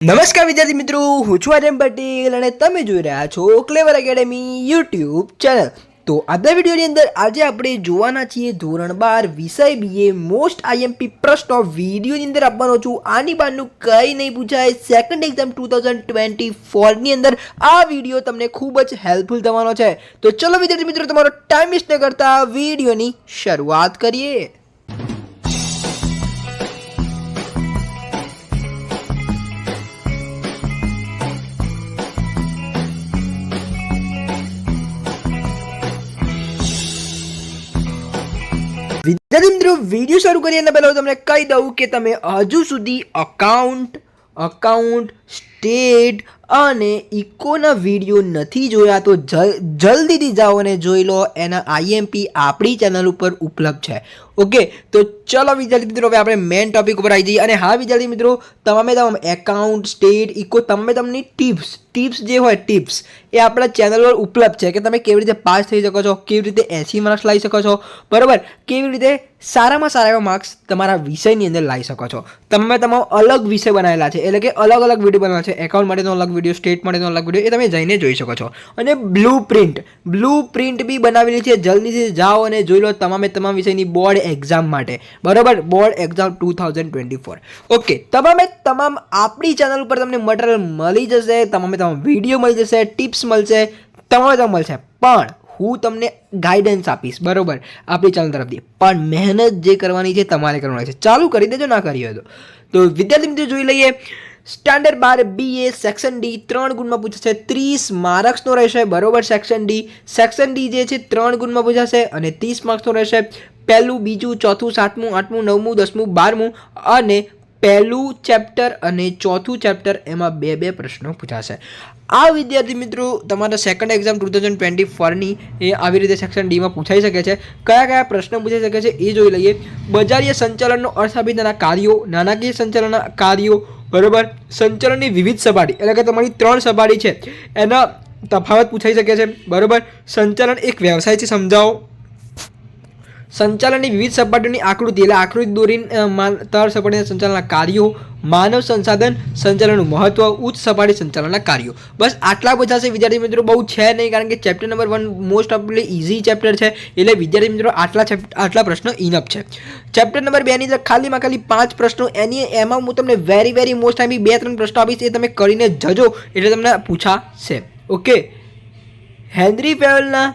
નમસ્કાર વિદ્યાર્થી મિત્રો, હું છું આર્યન પટેલ અને તમે જોઈ રહ્યા છો ક્લેવર એકેડમી યુટ્યુબ ચેનલ। તો આજના વિડીયોની અંદર આજે આપણે જોવાના છીએ ધોરણ 12 વિષય બીએ મોસ્ટ આઈએમપી પ્રશ્નો વિડીયોની અંદર આપવાનો છું। આની બહારનું કંઈ નહીં પૂછાય। સેકન્ડ એક્ઝામ 2024 ની અંદર આ વિડીયો તમને ખૂબ જ હેલ્પફુલ થવાનો છે। તો ચલો વિદ્યાર્થી મિત્રો, તમારો ટાઈમ વેસ્ટ ન કરતા વિડીયોની શરૂઆત કરીએ। વિદ્યાર્થી મિત્રો, વિડીયો શરૂ કરીએ એના પહેલાં તમને કહી દઉં કે તમે હજુ સુધી અકાઉન્ટ સ્ટેટ અને ઇકોના વિડીયો નથી જોયા તો જલ્દીથી જાઓ અને જોઈ લો। એના આઈએમપી આપણી ચેનલ ઉપર ઉપલબ્ધ છે। ઓકે, તો ચલો વિદ્યાર્થી મિત્રો, હવે આપણે મેઇન ટોપિક ઉપર આવી જઈએ। અને હા વિદ્યાર્થી મિત્રો, તમામ એકાઉન્ટ સ્ટેટ ઇકો તમને ટિપ્સ જે હોય ટિપ્સ એ આપણા ચેનલ પર ઉપલબ્ધ છે કે તમે કેવી રીતે પાસ થઈ શકો છો, કેવી રીતે 80 માર્ક્સ લાવી શકો છો, બરાબર, કેવી રીતે સારામાં સારા એવા માર્ક્સ તમારા વિષયની અંદર લાવી શકો છો। તમામ અલગ વિષય બનાવેલા છે, એટલે કે અલગ અલગ વિડીયો બનાવેલા છે। એકાઉન્ટ માટેનો અલગ વિડીયો, સ્ટેટ માટેનો અલગ વિડીયો, એ તમે જઈને જોઈ શકો છો। અને બ્લુ પ્રિન્ટ બી બનાવેલી છે, જલ્દીથી જાઓ અને જોઈ લો તમામ વિષયની બોર્ડ એક્ઝામ માટે, બરાબર, બોર્ડ એક્ઝામ 2024। ઓકે, તમામ આપણી ચેનલ ઉપર તમને મટીરિયલ મળી જશે, તમામ વિડીયો મળી જશે, ટિપ્સ મળશે, તમામ મળશે, પણ હું તમને ગાઈડન્સ આપીશ, બરાબર, આપણી ચેનલ તરફથી। પણ મહેનત જે કરવાની છે તમારે કરવાની છે। ચાલુ કરી દેજો, ના કરી હોય તો વિદ્યાર્થી મિત્રો જોઈ લઈએ। સ્ટાન્ડર્ડ 12 બીએ સેક્શન ડી 3 ગુણમાં પૂછાશે, 30 માર્ક્સનો રહેશે, બરોબર। સેક્શન ડી જે છે 3 ગુણમાં પૂછાશે અને 30 માર્ક્સનો રહેશે। પહેલું, બીજું, ચોથું, સાતમું, આઠમું, નવમું, 10મું, 12મું અને પહેલું ચેપ્ટર અને ચોથું ચેપ્ટર, એમાં બે પ્રશ્નો પૂછાશે। આ વિદ્યાર્થી મિત્રો તમારા સેકન્ડ એક્ઝામ 2024ની એ આવી રીતે સેક્શન ડીમાં પૂછાઈ શકે છે। કયા પ્રશ્નો પૂછાઈ શકે છે એ જોઈ લઈએ। બજારીય સંચાલનનો અર્થ આપી તેના કાર્યો, નાણાકીય સંચાલનના કાર્યો, બરાબર, સંચાલનની વિવિધ સપાટી, એટલે કે તમારી 3 સપાટી છે એના તફાવત પૂછાઈ શકે છે, બરાબર। સંચાલન એક વ્યવસાય છે, સમજાવો। સંચાલનની વિવિધ સપાટીઓની આકૃતિ, એટલે આકૃતિ દોરીને 3 સપાટીના સંચાલનના કાર્યો, માનવ સંસાધન સંચાલનનું મહત્વ, ઉચ્ચ સપાટી સંચાલનના કાર્યો। બસ આટલા પૂછાશે વિદ્યાર્થી મિત્રો, બહુ છે નહીં, કારણ કે ચેપ્ટર નંબર 1 મોસ્ટ ઓફલી ઇઝી ચેપ્ટર છે, એટલે વિદ્યાર્થી મિત્રો આટલા પ્રશ્નો ઇનફ છે। ચેપ્ટર નંબર 2 ની અંદર ખાલી 5 પ્રશ્નો, એમાં હું તમને વેરી મોસ્ટ ટાઈમ 2-3 પ્રશ્નો આપીશ, એ તમે કરીને જજો એટલે તમને પૂછાશે। ઓકે, હેનરી ફેવલના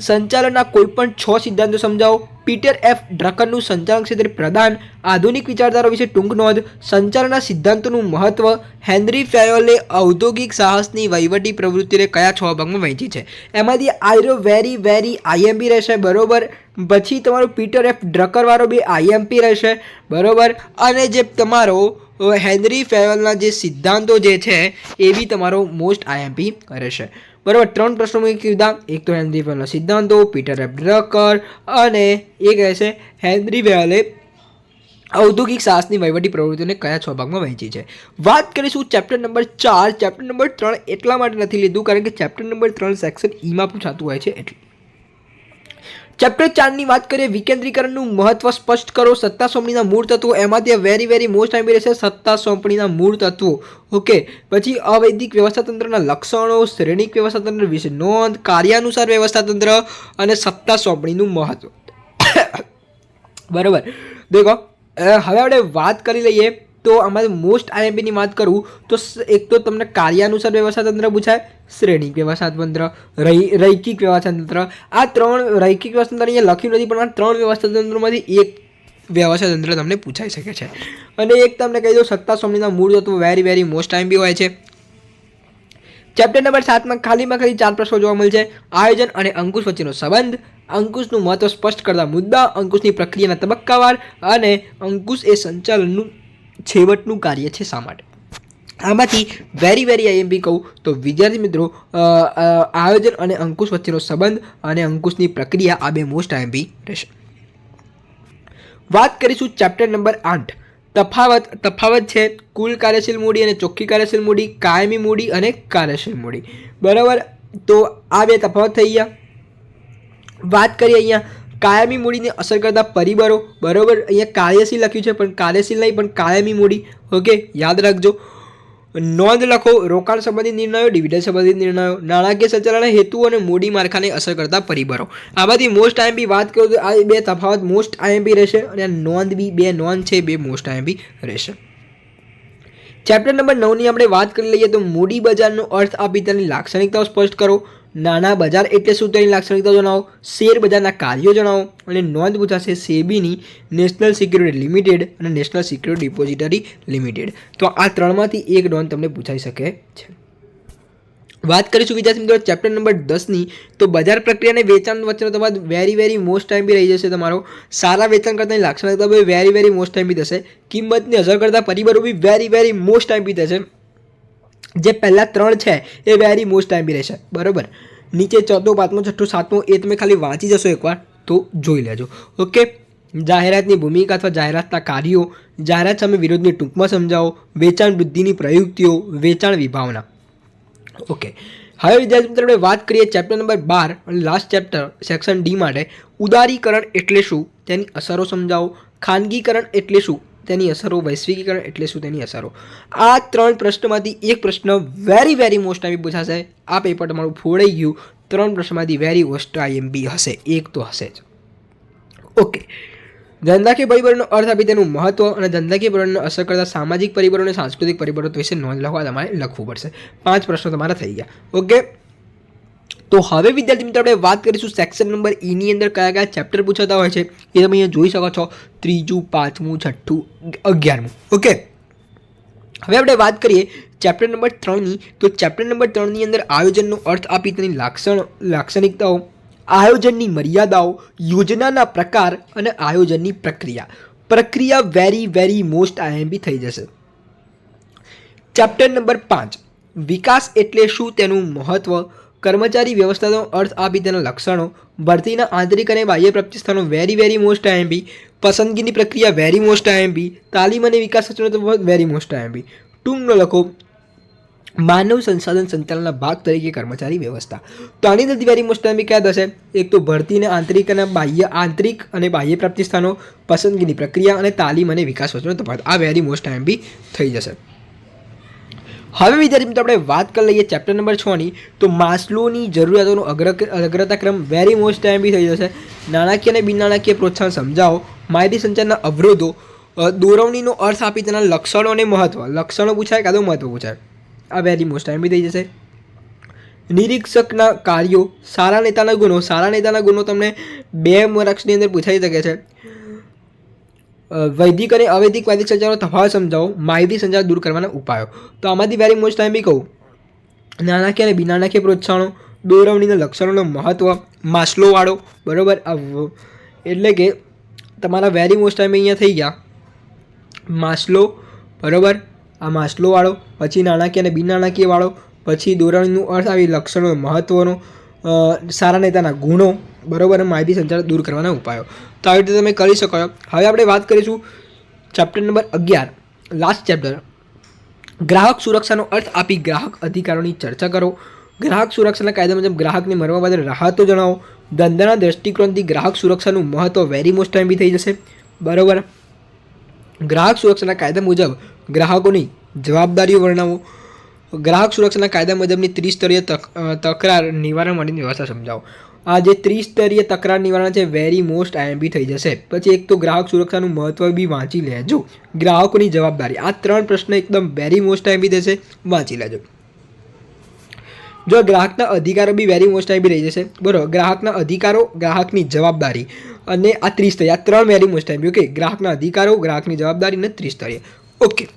સંચાલનના કોઈપણ 6 સિદ્ધાંતો સમજાવો। પીટર એફ ડ્રકરનું સંચાલન ક્ષેત્રે પ્રદાન, આધુનિક વિચારધારા વિશે ટૂંક નોંધ, સંચાલનના સિદ્ધાંતોનું મહત્વ, હેનરી ફેવલે ઔદ્યોગિક સાહસની વહીવટી પ્રવૃત્તિને કયા 6 ભાગમાં વહેંચી છે। એમાંથી આયરો વેરી આઈએમપી રહેશે, બરોબર। પછી તમારું પીટર એફ ડ્રકર વાળો બી આઈએમપી રહેશે, બરોબર। અને જે તમારો હેનરી ફેવલના જે સિદ્ધાંતો જે છે એ બી તમારો મોસ્ટ આઈએમપી રહેશે, બરાબર। 3 પ્રશ્નો મેં કીધા, એક તો હેનરી ફેવલના સિદ્ધાંતો, પીટર એફ ડ્રકર, અને એક રહેશે હેનરી ફેવલે ઔદ્યોગિક સાહસની વહીવટી પ્રવૃત્તિઓને કયા 6 ભાગમાં વહેંચી છે। વાત કરીશું ચેપ્ટર નંબર 4। ચેપ્ટર નંબર 3 એટલા માટે નથી લીધું કારણ કે ચેપ્ટર નંબર 3 સેક્શન ઈમાં પૂછાતું હોય છે એટલે। ચેપ્ટર 4 ની વાત કરીએ, વિકેન્દ્રીકરણનું મહત્વ સ્પષ્ટ કરો, સત્તા સોંપણીના મૂળ તત્વો, એમાંથી વેરી મોસ્ટ ટાઈમ રહેશે સત્તા સોંપણીના મૂળ તત્વો। ઓકે, પછી અવૈધિક વ્યવસ્થાતંત્રના લક્ષણો, શ્રેણિક વ્યવસ્થાતંત્ર વિશે નોંધ, કાર્યાનુસાર વ્યવસ્થાતંત્ર અને સત્તા સોંપણીનું મહત્વ, બરાબર। દેખો, હવે આપણે વાત કરી લઈએ તો અમારે મોસ્ટ આઈએમપીની વાત કરું તો એક તો તમને કાર્યાનુસાર વ્યવસ્થાતંત્ર પૂછાય, શ્રેણિક વ્યવસ્થાતંત્ર, રૈખિક વ્યવસ્થાતંત્ર। આ 3 રૈખિક વ્યવસ્થાતંત્ર અહીંયા લખ્યું નથી, પણ આ 3 વ્યવસ્થાતંત્રમાંથી એક વ્યવસ્થાતંત્ર તમને પૂછાઈ શકે છે। અને એક તમને કહી દઉં, સત્તા સોંપણીના મૂળ તત્વો વેરી મોસ્ટ ટાઈમ બી હોય છે। ચેપ્ટર નંબર 7માં ખાલી 4 પ્રશ્નો જોવા મળશે। આયોજન અને અંકુશ વચ્ચેનો સંબંધ, અંકુશનું મહત્વ સ્પષ્ટ કરતા મુદ્દા, અંકુશની પ્રક્રિયાના તબક્કાવાર, અને અંકુશ એ સંચાલનનું છેવટનું કાર્ય છે શા માટે। આમાંથી વેરી આઈએમપી કહું તો વિદ્યાર્થી મિત્રો, આયોજન અને અંકુશ વચ્ચેનો સંબંધ અને અંકુશની પ્રક્રિયા, આ 2 મોસ્ટ આઈએમપી રહેશે। વાત કરીશું ચેપ્ટર નંબર 8। તફાવત છે કુલ કાર્યશીલ મૂડી અને ચોખ્ખી કાર્યશીલ મૂડી, કાયમી મૂડી અને કાર્યશીલ મૂડી, બરાબર। તો આ 2 તફાવત થઈ ગયા। વાત કરીએ અહીંયા કાયમી મૂડીને અસર કરતા પરિબળો, બરાબર। અહીંયા કાર્યશીલ લખ્યું છે પણ કાર્યશીલ નહીં, પણ કાયમી મૂડી, ઓકે, યાદ રાખજો। નોંધ લખો. રોકાણ સંબંધિત નિર્ણયો, ડિવિડન્ડ સંબંધિત નિર્ણયો, નાણાકીય સંચાલનના હેતુઓ અને મૂડી માળખાને અસર કરતા પરિબળો. આમાંથી મોસ્ટ આઈએમપી વાત કરું તો આ બે તફાવત મોસ્ટ આઈએમપી રહેશે અને આ નોંધ બી બે નોંધ છે બે મોસ્ટ આઈએમપી રહેશે. ચેપ્ટર નંબર 9ની આપણે વાત કરી લઈએ તો મૂડી બજારનો અર્થ આપી તેની લાક્ષણિકતાઓ સ્પષ્ટ કરો. નાણાં બજાર એટલે શું તેની લાક્ષણિકતાઓ જણાવો. શેર બજારના કાર્યો જણાવો અને નોંધ પૂછાશે સેબીની નેશનલ સિક્યુરિટી લિમિટેડ અને નેશનલ સિક્યુરિટી ડિપોઝિટરી લિમિટેડ. તો આ ત્રણમાંથી એક નોંધ તમને પૂછાઈ શકે છે. વાત કરીશું વિદ્યાર્થી મિત્રો ચેપ્ટર નંબર 10ની તો બજાર પ્રક્રિયા અને વેચાણ વચ્ચેનો તમારો વેરી મોસ્ટ ટાઈમ બી રહી જશે. તમારો સારા વેચાણ કરતાની લાક્ષણિકતા બી વેરી મોસ્ટ ટાઈમ બી થશે. કિંમતની અસર કરતા પરિબળો બી વેરી મોસ્ટ ટાઈમ બી થશે. જે પહેલા ત્રણ છે એ વેરી મોસ્ટ ટાઈમ બી રહેશે. બરાબર. નીચે ચોથો પાંચમો છઠ્ઠો સાતમો એ તમે ખાલી વાંચી જશો એકવાર તો જોઈ લેજો. ઓકે. જાહેરાતની ભૂમિકા અથવા જાહેરાતના કાર્યો, જાહેરાત સામે વિરોધની ટૂંકમાં સમજાવો, વેચાણ વૃદ્ધિની પ્રયુક્તિઓ, વેચાણ વિભાવના. ઓકે. હવે વિદ્યાર્થી મિત્રો આપણે વાત કરીએ ચેપ્ટર નંબર 12 અને લાસ્ટ ચેપ્ટર સેક્શન ડી માટે. ઉદારીકરણ એટલે શું તેની અસરો સમજાવો. ખાનગીકરણ એટલે શું તેની અસરો. વૈશ્વિકીકરણ એટલે શું તેની અસરો. આ ત્રણ પ્રશ્નમાંથી એક પ્રશ્ન વેરી મોસ્ટ આઈએમપી પૂછાશે. આ પેપર તમારું ફોડાઈ ગયું. ત્રણ પ્રશ્નમાંથી વેરી મોસ્ટ આઈએમપી હશે, એક તો હશે જ. ઓકે. ધંધાકીય પરિબળોનો અર્થ આપી તેનું મહત્વ અને ધંધાકીય પરિબળોને અસર કરતા સામાજિક પરિબળો અને સાંસ્કૃતિક પરિબળો વિશે નોંધ લખવા તમારે લખવું પડશે. 5 પ્રશ્નો તમારા થઈ ગયા. ઓકે. તો હવે વિદ્યાર્થી મિત્રો આપણે વાત કરીશું સેક્શન નંબર ઈની અંદર કયા કયા ચેપ્ટર પૂછાતા હોય છે એ તમે અહીંયા જોઈ શકો છો. 3, 5, 6, 11. ઓકે. હવે આપણે વાત કરીએ ચેપ્ટર નંબર 3ની તો ચેપ્ટર નંબર 3ની અંદર આયોજનનો અર્થ આપી તેની લાક્ષણિકતાઓ, આયોજનની મર્યાદાઓ, યોજનાના પ્રકાર અને આયોજનની પ્રક્રિયા. પ્રક્રિયા વેરી મોસ્ટ આઈએમપી થઈ જશે. ચેપ્ટર નંબર 5 વિકાસ એટલે શું તેનું મહત્વ, કર્મચારી વ્યવસ્થાનો અર્થ આપી તેના લક્ષણો, ભરતીના આંતરિક અને બાહ્ય પ્રાપ્તિ સ્થાનો વેરી મોસ્ટ આઈએમપી, પસંદગીની પ્રક્રિયા વેરી મોસ્ટ આઈએમપી, તાલીમ અને વિકાસ સૂચનો વેરી મોસ્ટ આઈએમપી. ટૂંકનો લખો માનવ સંસાધન સંચાલનના ભાગ તરીકે કર્મચારી વ્યવસ્થા. તો આની અંદરથી વેરી મોસ્ટ આઈએમપી કયા થશે? એક તો ભરતીને આંતરિક અને બાહ્ય પ્રાપ્તિ સ્થાનો, પસંદગીની પ્રક્રિયા અને તાલીમ અને વિકાસ વચ્ચેનો તફાવત. આ વેરી મોસ્ટ આઈએમપી થઈ જશે. હવે વિદ્યાર્થી મિત્રો આપણે વાત કરી લઈએ ચેપ્ટર નંબર 6ની તો માસ્લોની જરૂરિયાતોનો અગ્રતાક્રમ વેરી મોસ્ટ આઈએમપી થઈ જશે. નાણાકીય અને બિન નાણાકીય પ્રોત્સાહન સમજાવો, માહિતી સંચારના અવરોધો, દોરવણીનો અર્થ આપી તેના લક્ષણો અને મહત્વ. લક્ષણો પૂછાય કાં તો મહત્વ પૂછાય. આ વેરી મોસ્ટ આઈએમપી થઈ જશે. નિરીક્ષકના કાર્યો, સારા નેતાના ગુણો. સારા નેતાના ગુણો તમને 2 માર્ક્સની અંદર પૂછાઈ શકે છે. વૈદિક અને અવૈદિક માહિતી સંચારનો તફાવત સમજાવો, માહિતી સંચાર દૂર કરવાના ઉપાયો. તો આમાંથી વેરી મોસ્ટ આઈએમપી કહું નાણાકીય અને બિન નાણાકીય પ્રોત્સાહનો, દોરવણીના લક્ષણોનું મહત્વ, માસ્લોવાળો. બરાબર. એટલે કે તમારા વેરી મોસ્ટ આઈએમપી અહીંયા થઈ ગયા માસ્લો. બરાબર. આ માસ્લોવાળો, પછી નાણાકીય અને બિન નાણાકીય વાળો, પછી દોરવણીનું અર્થ આવી લક્ષણો મહત્વનો, સારા નેતાના ગુણો. બરાબર. માહિતી સંચાર દૂર કરવાના ઉપાયો. તો આવી રીતે તમે કરી શકો છો. હવે આપણે વાત કરીશું ચેપ્ટર નંબર 11 લાસ્ટ ચેપ્ટર ગ્રાહક સુરક્ષાનો અર્થ આપી ગ્રાહક અધિકારોની ચર્ચા કરો. ગ્રાહક સુરક્ષાના કાયદા મુજબ ગ્રાહકને મરવા બાદ રાહતો જણાવો. ધંધાના દૃષ્ટિકોણથી ગ્રાહક સુરક્ષાનું મહત્વ વેરી મોસ્ટ ટાઈમ બી થઈ જશે. બરાબર. ગ્રાહક સુરક્ષાના કાયદા મુજબ ગ્રાહકોની જવાબદારીઓ વર્ણવો. ગ્રાહક સુરક્ષાના કાયદા મુજબની ત્રિસ્તરીય તકરાર નિવારણ માટેની વ્યવસ્થા સમજાવો. આ જે ત્રિસ્તરીય તકરાર નિવારણ છે વેરી મોસ્ટ આઈએમપી થઈ જશે. પછી એક તો ગ્રાહક સુરક્ષાનું મહત્વ બી વાંચી લેજો. ગ્રાહકોની જવાબદારી. આ 3 પ્રશ્ન એકદમ વેરી મોસ્ટ આઈએમપી થશે, વાંચી લેજો. જો ગ્રાહકના અધિકારો બી વેરી મોસ્ટ આઈએમપી રહી જશે. બરાબર. ગ્રાહકના અધિકારો, ગ્રાહકની જવાબદારી અને આ ત્રિસ્તરીય, આ 3 વેરી મોસ્ટ આઈએમપી. ઓકે. ગ્રાહકના અધિકારો, ગ્રાહકની જવાબદારી અને ત્રિસ્તરીય. ઓકે.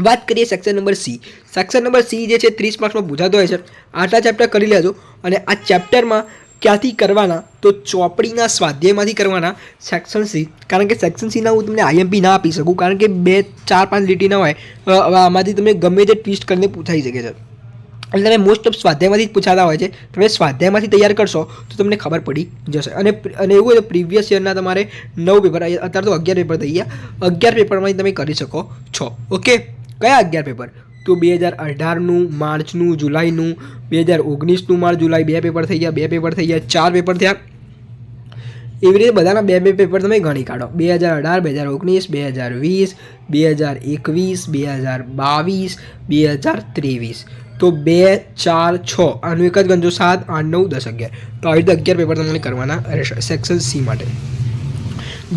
વાત કરીએ section number C. Section number C જે છે 30 માર્ક્સમાં પૂછાતો હોય છે. આટલા ચેપ્ટર કરી લેજો અને આ ચેપ્ટરમાં ક્યાંથી કરવાના તો ચોપડીના સ્વાધ્યાયમાંથી કરવાના સેક્શન સી. કારણ કે સેક્શન સીના હું તમને આઈએમપી ના આપી શકું કારણ કે 2, 4, 5 લીટીના હોય. આમાંથી તમે ગમે તે ટ્વિસ્ટ કરીને પૂછાઈ શકે છે. એટલે તમે મોસ્ટ ઓફ સ્વાધ્યાયમાંથી જ પૂછાતા હોય છે. તમે સ્વાધ્યાયમાંથી તૈયાર કરશો તો તમને ખબર પડી જશે. અને એવું હોય તો પ્રીવિયસ યરના તમારે 9 પેપર, અત્યારે તો 11 પેપર થઈ ગયા, 11 પેપરમાંથી તમે કરી શકો છો. ઓકે. કયા 11 પેપર? તો 2018નું માર્ચનું, જુલાઈનું, 2019નું માર્ચ જુલાઈ 2 પેપર થઈ ગયા, 2 પેપર થઈ ગયા, 4 પેપર થયા. એવી રીતે બધાના બે બે પેપર તમે ગણી કાઢો. 2018, 2019, 2020, 2021, 2022. તો 2, 4, 6 આનું એક જ ગણજો, 7, 8, 9, 10, 11. તો આવી રીતે 11 પેપર તમારે કરવાના રહેશે સેક્શન સી માટે.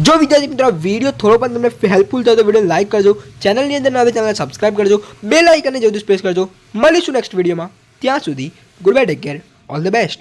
જો વિદ્યાર્થી મિત્રો વિડીયો થોડો પણ તમને હેલ્પફુલ થયો તો વિડીયો લાઈક કરજો, ચેનલની અંદર નવા ચેનલ સબસ્ક્રાઇબ કરજો, બેલ આઇકનને જરૂરથી પ્રેસ કરજો. મળીશું નેક્સ્ટ વિડીયોમાં. ત્યાં સુધી good bye, take care, all the best.